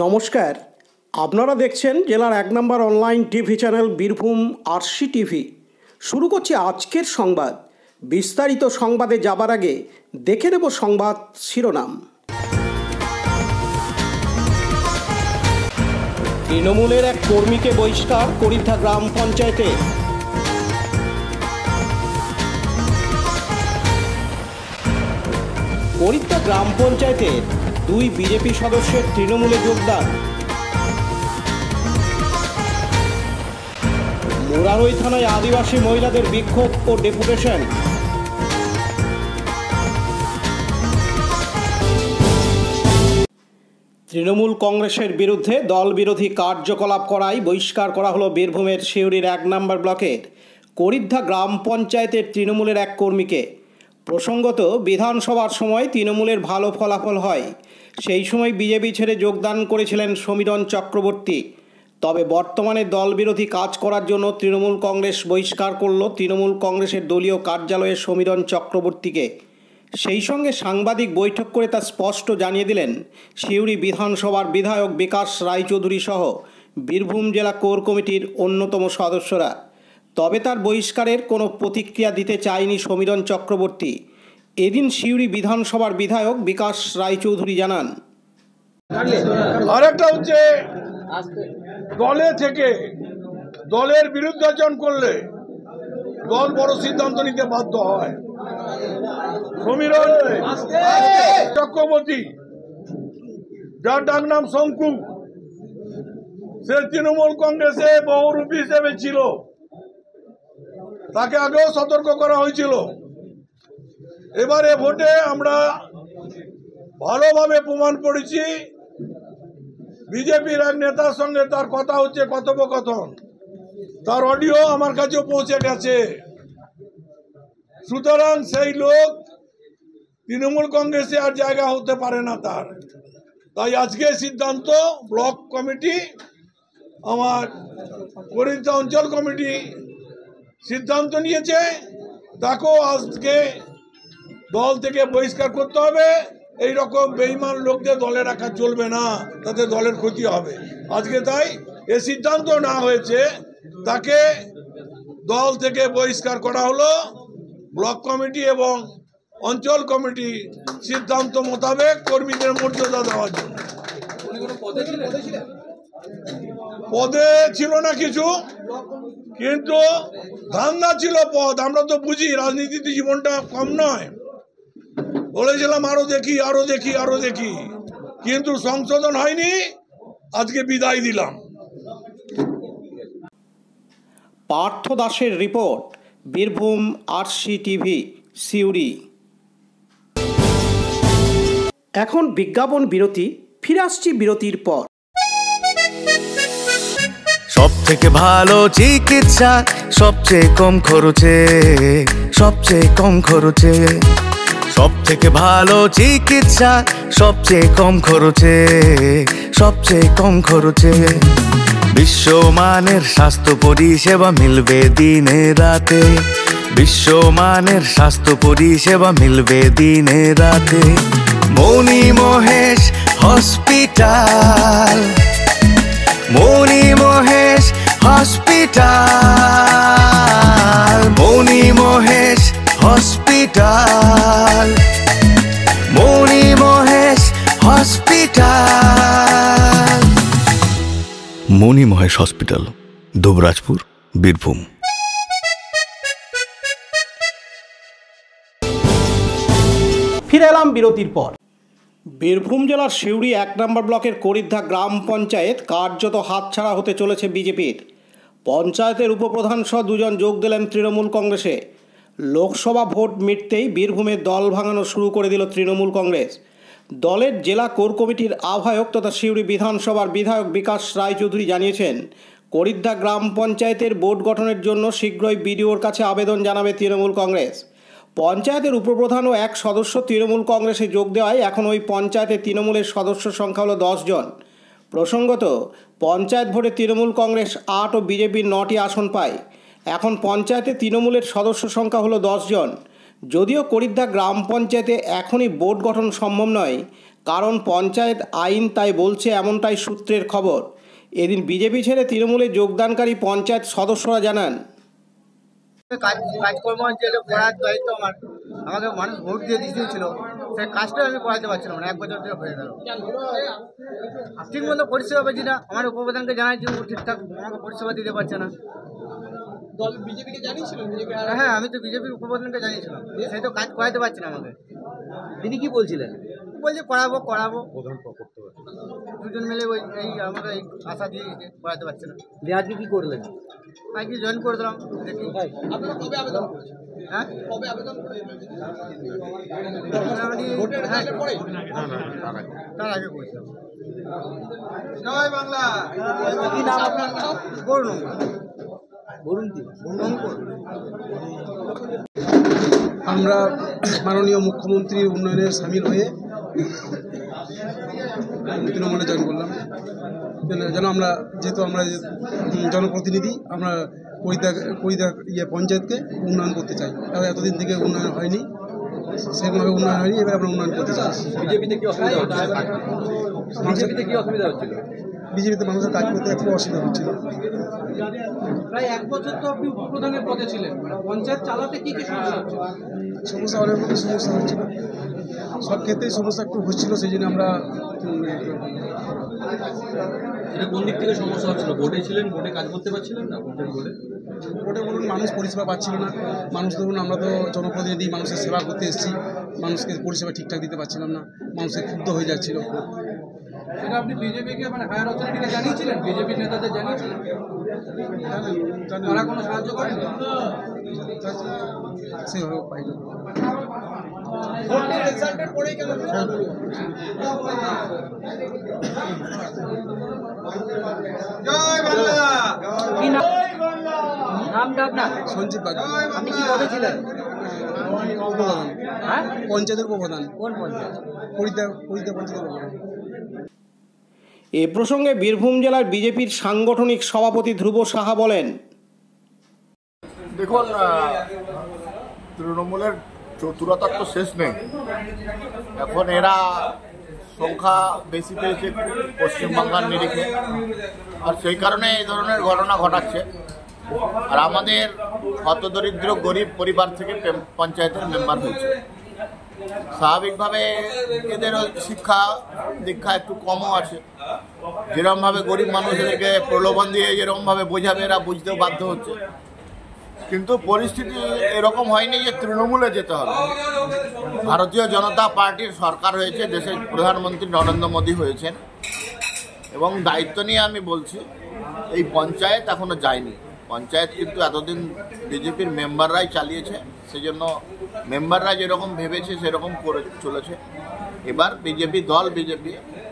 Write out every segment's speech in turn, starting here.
নমস্কার, আপনারা দেখছেন জেলার ১ নম্বর online TV channel Birbhum RC TV. শুরু করছি আজকের সংবাদ। বিস্তারিত সংবাদে যাবার আগে দেখে নেব সংবাদ শিরোনাম। তৃণমূলের এক কর্মীকে বহিষ্কার করিদ্ধা গ্রাম পঞ্চায়েতে। করিদ্ধা গ্রাম পঞ্চায়েতের 2 বিজেপি সদস্যের তৃণমূলে যোগদান। মোরারই থানায় আদিবাসী মহিলাদের বিক্ষোভ ও ডেপুটেশন। তৃণমূল কংগ্রেসের বিরুদ্ধে দল বিরোধী কার্যকলাপ করায় বহিষ্কার করা হলো বীরভূমের সিউড়ির 1 নম্বর ব্লকের করিদ্ধা গ্রাম পঞ্চায়েতের তৃণমূলের এক কর্মীকে। প্রসঙ্গত, বিধানসভার সময় তৃণমূলের ভালো ফলাফল হয়, সেই সময় বিজেপি ছেড়ে যোগদান করেছিলেন সমীরণ চক্রবর্তী। তবে বর্তমানে দল বিরোধী কাজ করার জন্য তৃণমূল কংগ্রেস বহিষ্কার করল তৃণমূল কংগ্রেসের দলীয় কার্যালয়ে সমীরণ চক্রবর্তীকে। সেই সঙ্গে সাংবাদিক বৈঠক করে তা স্পষ্ট জানিয়ে দিলেন সিউড়ি বিধানসভার বিধায়ক বিকাশ রায়চৌধুরী সহ বীরভূম জেলা কোর কমিটির অন্যতম সদস্যরা। তবে তার বহিষ্কারের কোনো প্রতিক্রিয়া দিতে চায়নি সমীরণ চক্রবর্তী। এদিন সিউড়ি বিধানসভার বিধায়ক বিকাশ রায়চৌধুরী জানান, আরেকটা হচ্ছে দলে থেকে দলের বিরুদ্ধাচরণ করলে দল বড় সিদ্ধান্ত নিতে বাধ্য হয়। সমীরণ চক্রবর্তী, যার ডাক নাম শঙ্কু, সে তৃণমূল কংগ্রেসে বহুরূপী হিসেবে ছিল, তাকে আগেও সতর্ক করা হয়েছিল। এবারে ভোটে আমরা ভালোভাবে প্রমাণ করেছি। বিজেপির এক নেতার সঙ্গে তার কথা হচ্ছে, কথোপকথন, তার অডিও আমার কাছেও পৌঁছে গেছে। সুতরাং সেই লোক তৃণমূল কংগ্রেসে আর জায়গা হতে পারে না তার। তাই আজকে সিদ্ধান্ত ব্লক কমিটি, আমার করিদ্ধা অঞ্চল কমিটি সিদ্ধান্ত নিয়েছে, তাকেও আজকে দল থেকে বহিষ্কার করতে হবে। এই রকম বেঈমান লোকদের দলে রাখা চলবে না, তাতে দলের ক্ষতি হবে। আজকে তাই এ সিদ্ধান্ত না হয়েছে, তাকে দল থেকে বহিষ্কার করা হলো। ব্লক কমিটি এবং অঞ্চল কমিটি সিদ্ধান্ত মোতাবেক কর্মীদের মর্যাদা দেওয়ার জন্য। পদে ছিল না কিছু, কিন্তু ধান্দা ছিল পদ। আমরা তো বুঝি রাজনীতিতে জীবনটা কম নয়। বলেছিলাম আরো দেখি আরো দেখি আরো দেখি, কিন্তু সংশোধন হয়নি। আজকে বিদায় দিলাম। পার্থ দাসের report, Birbhum RC TV, Suri. এখন বিজ্ঞাপন বিরতি, ফিরে আসছি বিরতির পর। সব থেকে ভালো চিকিৎসা সবচেয়ে কম খরচে, সবচেয়ে কম খরচে। সব থেকে ভালো চিকিৎসা সবচেয়ে কম খরচে, সবচেয়ে কম খরচে। বিশ্বমানের স্বাস্থ্য পরিষেবা মিলবে দিনে রাতে, বিশ্বমানের স্বাস্থ্য পরিষেবা মিলবে দিনে রাতে। মণি মহেশ হসপিটাল, মণি মহেশ হসপিটাল, মণি মহেশ হসপিটাল, মণি মহেশ হসপিটাল। মণি মহেশ হসপিটাল, দুবরাজপুর, বীরভূম। ফিরে এলাম বিরতির পর। বীরভূম জেলার সিউড়ি 1 নম্বর ব্লকের করিদ্ধা গ্রাম পঞ্চায়েত কার্যত হাতছাড়া হতে চলেছে বিজেপির। পঞ্চায়েতের উপপ্রধান সহ 2 জন যোগ দিলেন তৃণমূল কংগ্রেসে। লোকসভা ভোট মিটতেই বীরভূমে দল ভাঙানো শুরু করে দিল তৃণমূল কংগ্রেস। দলের জেলা কোর কমিটির আহ্বায়ক তথা সিউড়ি বিধানসভার বিধায়ক বিকাশ রায়চৌধুরী জানিয়েছেন, করিদ্ধা গ্রাম পঞ্চায়েতের বোর্ড গঠনের জন্য শীঘ্রই বিডিওর কাছে আবেদন জানাবে তৃণমূল কংগ্রেস। পঞ্চায়েতের উপপ্রধান ও 1 সদস্য তৃণমূল কংগ্রেসে যোগ দেওয়ায় এখন ওই পঞ্চায়েতে তৃণমূলের সদস্য সংখ্যা হলো 10 জন। প্রসঙ্গত, পঞ্চায়েত ভোটে তৃণমূল কংগ্রেস 8 ও বিজেপির 9টি আসন পায়। এখন পঞ্চায়েতে তৃণমূলের সদস্য সংখ্যা হলো 10 জন। যদিও করিদ্ধা গ্রাম পঞ্চায়েতে এখনই বোর্ড গঠন সম্ভব নয়, কারণ পঞ্চায়েত আইন তাই বলছে, এমনটাই সূত্রের খবর। এদিন বিজেপি ছেড়ে তৃণমূলে যোগদানকারী পঞ্চায়েত সদস্যরা জানান, কাজকর্ম যেটা করার দায়িত্ব আমাকে মানুষ ভোট দিয়ে দিয়েছিল, সেই কাজটা আমি করাতে পারছিলাম না। 1 বছর ধরে হয়ে গেল, ঠিক মতো পরিষেবা পাচ্ছি না। আমার উপপ্রধানকে জানাই যে ও ঠিকঠাক আমাকে পরিষেবা দিতে পারছে না। বিজেপিকে জানিয়েছিলেন? হ্যাঁ, আমি তো বিজেপির উপপ্রধানকে জানিয়েছিলাম, সেই তো কাজ করাতে পারছে না আমাকে। তিনি কি বলছিলেন? বলছে করাবো দুজন মিলে এই আমাকে এই আশা দিয়ে করাতে পারছে না। আজকে কি করলেন? আজকে জয়েন করে দিলাম। দেখি আপনারা কবে আবেদন করেছেন? হ্যাঁ, কবে আবেদন করেছেন? তার আগে করেছিলাম। জয় বাংলা। কি নাম আপনার? বলুন বলুন কি? আমরা মাননীয় মুখ্যমন্ত্রীর উন্নয়নে সামিল হয়ে তৃণমূলে জয়েন করলাম। যেন আমরা, যেহেতু আমরা জনপ্রতিনিধি, আমরা কৈদা পঞ্চায়েতকে উন্নয়ন করতে চাই। এতদিন থেকে উন্নয়ন হয়নি, সেরকমভাবে উন্নয়ন হয়নি, এবার আমরা উন্নয়ন করতে চাই। বিজেপিতে কি অসুবিধা হচ্ছে? বিজেপিতে কি অসুবিধা হচ্ছিল? বিজেপিতে মানুষের কাজ করতে একটু অসুবিধা হচ্ছিল। প্রায় 1 বছর তো আপনি উপপ্রধানের পদে ছিলেন, পঞ্চায়েত চালাতে কি কি সমস্যা হচ্ছে? সমস্যা অনেক রকম সমস্যা হচ্ছিল, সব ক্ষেত্রেই সমস্যা একটু হচ্ছিল, সেই জন্য আমরা এটা কোন দিক থেকে সমস্যা হচ্ছিল? বোর্ডে ছিলেন, বোর্ডে কাজ করতে পারছিলেন না? বোর্ডে বলুন, মানুষ পরিষেবা পাচ্ছিল না। মানুষ ধরুন, আমরা তো জনপ্রতিনিধি, মানুষের সেবা করতে এসেছি, মানুষকে পরিষেবা ঠিকঠাক দিতে পারছিলাম না, মানুষের ক্ষুব্ধ হয়ে যাচ্ছিল। সেটা আপনি বিজেপিকে হায়ার অথরিটিকে জানিয়েছিলেন? বিজেপির নেতাদের জানিয়েছিলেন? তারা কোনো সাহায্য করেন? সেভাবে পাইনি। ভোটের রেজাল্টের পরেই কেন? জয় বাংলা। কি নামটা আপনার? সঞ্জীব বাগ। আপনি কি পদে ছিলেন? উপপ্রধান, হ্যাঁ, পঞ্চায়েতের উপপ্রধান, কোন পঞ্চায়েত? কৈদা পঞ্চায়েতের উপপ্রধান। এ প্রসঙ্গে বীরভূম জেলার বিজেপির সাংগঠনিক সভাপতি ধ্রুব সাহা বলেন, দেখুন, তৃণমূলের চতুরতার তো শেষ নেই। এখন এরা সংখ্যা বেশি পেয়েছে পশ্চিমবাংলার নিরিখে, আর সেই কারণে এই ধরনের ঘটনা ঘটাচ্ছে। আর আমাদের হতদরিদ্র গরিব পরিবার থেকে পঞ্চায়েতের মেম্বার হয়েছে। স্বাভাবিকভাবে এদের শিক্ষা দীক্ষা একটু কমও আছে। যেরকমভাবে গরিব মানুষদেরকে প্রলোভন দিয়ে যেরকমভাবে বোঝাবে, এরা বুঝতেও বাধ্য হচ্ছে। কিন্তু পরিস্থিতি এরকম হয়নি যে তৃণমূলে যেতে হবে। ভারতীয় জনতা পার্টির সরকার হয়েছে, দেশের প্রধানমন্ত্রী নরেন্দ্র মোদী হয়েছেন, এবং দায়িত্ব নিয়ে আমি বলছি, এই পঞ্চায়েত এখনো যায়নি। পঞ্চায়েত কিন্তু এতদিন বিজেপির মেম্বাররাই চালিয়েছে, সেজন্য মেম্বাররা যেরকম ভেবেছে সেরকম করে চলেছে। এবার বিজেপি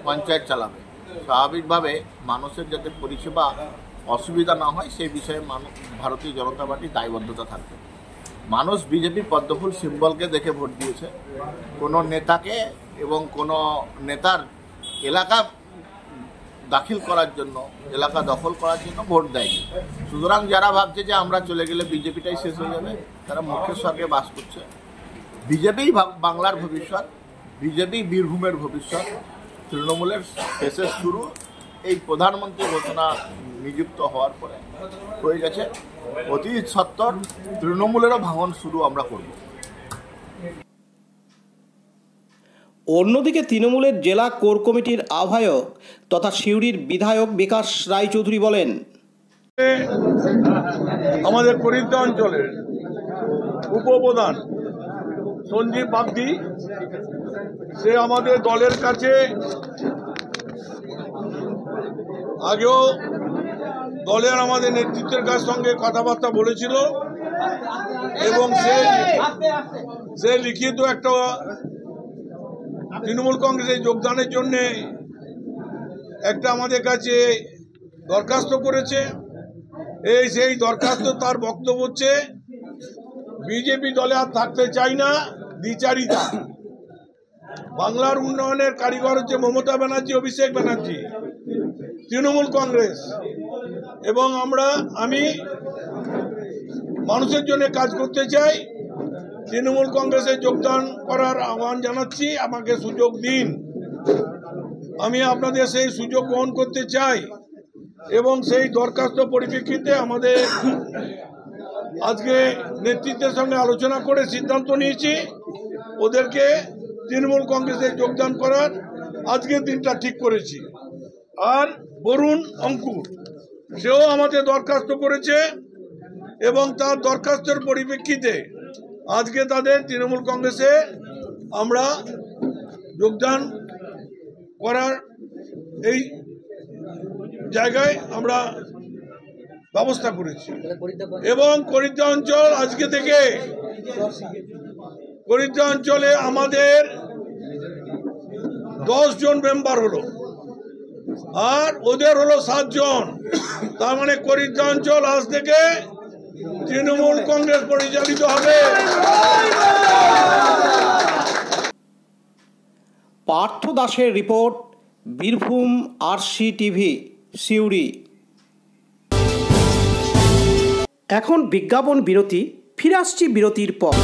পঞ্চায়েত চালাবে। স্বাভাবিকভাবে মানুষের যাতে পরিষেবা অসুবিধা না হয় সেই বিষয়ে ভারতীয় জনতা পার্টি দায়বদ্ধতা থাকবে। মানুষ বিজেপি পদ্মফুল সিম্বলকে দেখে ভোট দিয়েছে, কোনো নেতাকে এবং কোনো নেতার এলাকা দাখিল করার জন্য, এলাকা দখল করার জন্য ভোট দেয়নি। সুতরাং যারা ভাবছে যে আমরা চলে গেলে বিজেপিটাই শেষ হয়ে যাবে, তারা মুখ্য স্বর্গে বাস করছে। বিজেপিই বাংলার ভবিষ্যৎ, বিজেপি বীরভূমের ভবিষ্যৎ। তৃণমূলের শেষের শুরু এই প্রধানমন্ত্রী ঘোষণা নিযুক্ত হওয়ার পরে হয়ে গেছে। অতি সত্বর তৃণমূলেরও ভাঙন শুরু আমরা করব। অন্যদিকে তৃণমূলের জেলা কোর কমিটির আহ্বায়ক তথা সিউড়ির বিধায়ক বিকাশ রায়চৌধুরী বলেন, আমাদের করিদ্দা অঞ্চলের উপপ্রধান সঞ্জীব বাগদি, সে আমাদের দলের কাছে আগেও দলের আমাদের নেতৃত্বের কাছ সঙ্গে কথাবার্তা বলেছিল, এবং সে লিখিত একটা তৃণমূল কংগ্রেসে যোগদানের জন্যে একটা আমাদের কাছে দরখাস্ত করেছে। সেই দরখাস্ত, তার বক্তব্য হচ্ছে বিজেপি দলে আর থাকতে চাই না, দ্বিচারিতা। বাংলার উন্নয়নের কারিগর হচ্ছে মমতা ব্যানার্জি, অভিষেক ব্যানার্জি, তৃণমূল কংগ্রেস, এবং আমি মানুষের জন্য কাজ করতে চাই। তৃণমূল কংগ্রেসে যোগদান করার আহ্বান জানাচ্ছি, আমাকে সুযোগ দিন। আমি আপনাদের সেই সুযোগ গ্রহণ করতে চাই এবং সেই দরখাস্ত পরিপ্রেক্ষিতে আমাদের আজকে নেতৃত্বের সঙ্গে আলোচনা করে সিদ্ধান্ত নিয়েছি ওদেরকে তৃণমূল কংগ্রেসে যোগদান করার আজকের দিনটা ঠিক করেছি। আর বরুণ অঙ্কুর সেও আমাদের দরখাস্ত করেছে এবং তার দরখাস্তের পরিপ্রেক্ষিতে আজকে তাদের তৃণমূল কংগ্রেসে আমরা যোগদান করার এই জায়গায় আমরা ব্যবস্থা করেছি। এবং করিদ্দা অঞ্চল আজকে থেকে করিদ্দা অঞ্চলে আমাদের 10 জন মেম্বার হলো আর ওদের হলো 7 জন। তার মানে করিদ্দা অঞ্চল আজ থেকে তৃণমূল কংগ্রেস পরিচালিত হবে। পার্থ দাসের রিপোর্ট, বীরভূম RCTV, সিউড়ি। এখন বিজ্ঞাপন বিরতি, ফিরে আসছি বিরতির পর।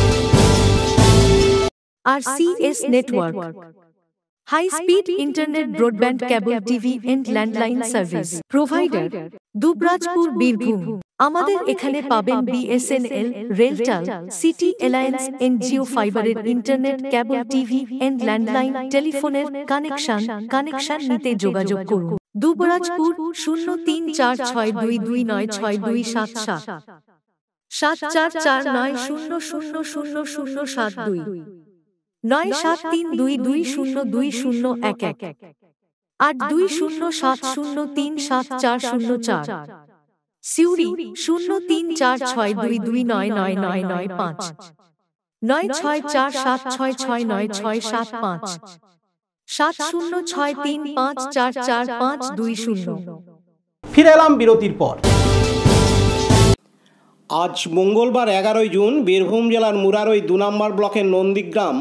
RCS Network, high speed internet, broadband, cable TV and landline service provider, Dubrajpur, Birbhum. আমাদের এখানে পাবেন BSNL, RailTel, city alliance, NGO ফাইবারের internet, cable TV and landline টেলিফোনের কানেকশন নিতে যোগাযোগ করুন। দুবরাজপুর 0346229627 7449000072 9732202011 8207037404। সিউড়ি 034622999995 9647669665 7063544520। ফিরে এলাম বিরতির পর। আজ মঙ্গলবার 11 জুন বীরভূম জেলার মুরারই 2 নম্বর ব্লকের নন্দীগ্রাম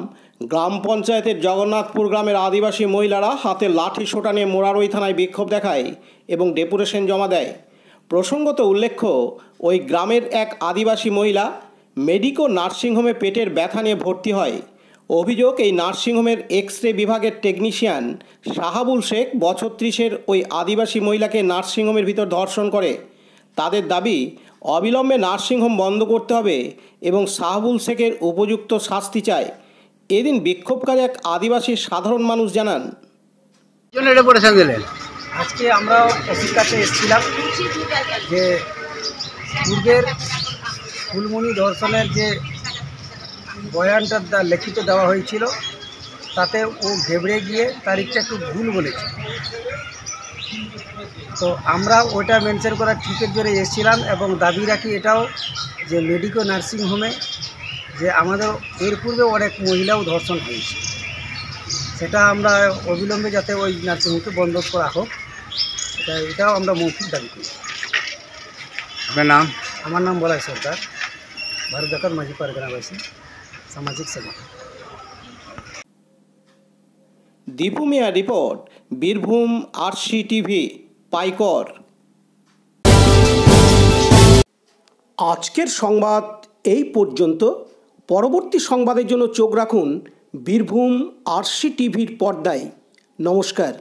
গ্রাম পঞ্চায়েতের জগন্নাথপুর গ্রামের আদিবাসী মহিলারা হাতে লাঠি সোটা নিয়ে মুরারই থানায় বিক্ষোভ দেখায় এবং ডেপুটেশন জমা দেয়। প্রসঙ্গত উল্লেখ্য, ওই গ্রামের এক আদিবাসী মহিলা মেডিকো নার্সিংহোমে পেটের ব্যথা নিয়ে ভর্তি হয়। অভিযোগ, এই নার্সিংহোমের এক্স-রে বিভাগের টেকনিশিয়ান শাহাবুল শেখ বছর 30-এর ওই আদিবাসী মহিলাকে নার্সিংহোমের ভিতর ধর্ষণ করে। তাদের দাবি, অবিলম্বে নার্সিংহোম বন্ধ করতে হবে এবং শাহাবুল শেখের উপযুক্ত শাস্তি চায়। এদিন বিক্ষোভকারী এক আদিবাসী সাধারণ মানুষ জানান, আজকে আমরা অফিস কাছে এসেছিলাম যে পূর্বের ফুলমণি ধর্ষণের যে বয়ানটা লিখিত দেওয়া হয়েছিল তাতে ও ঘেবড়ে গিয়ে তারিখটা একটু ভুল বলেছে। তো আমরা ওটা মেনশন করার ঠিকের জোরে এসেছিলাম এবং দাবি রাখি এটাও যে মেডিকো নার্সিংহোমে যে আমাদের এর পূর্বে অনেক মহিলাও ধর্ষণ হয়েছে, সেটা আমরা অবিলম্বে যাতে ওই নার্সিংহোমকে বন্ধ করা হোক এটাও আমরা মৌখিক দাবি করি। আপনার নাম? আমার নাম বলাই সরকার, ভারত জাকাত মাঝি পারগনাবাসী, সামাজিক সেবা। দীপু মিয়া রিপোর্ট, বীরভূম RCTV, পাইকর। আজকের সংবাদ এই পর্যন্ত। পরবর্তী সংবাদের জন্য চোখ রাখুন বীরভূম RCTVর পর্দায়। নমস্কার।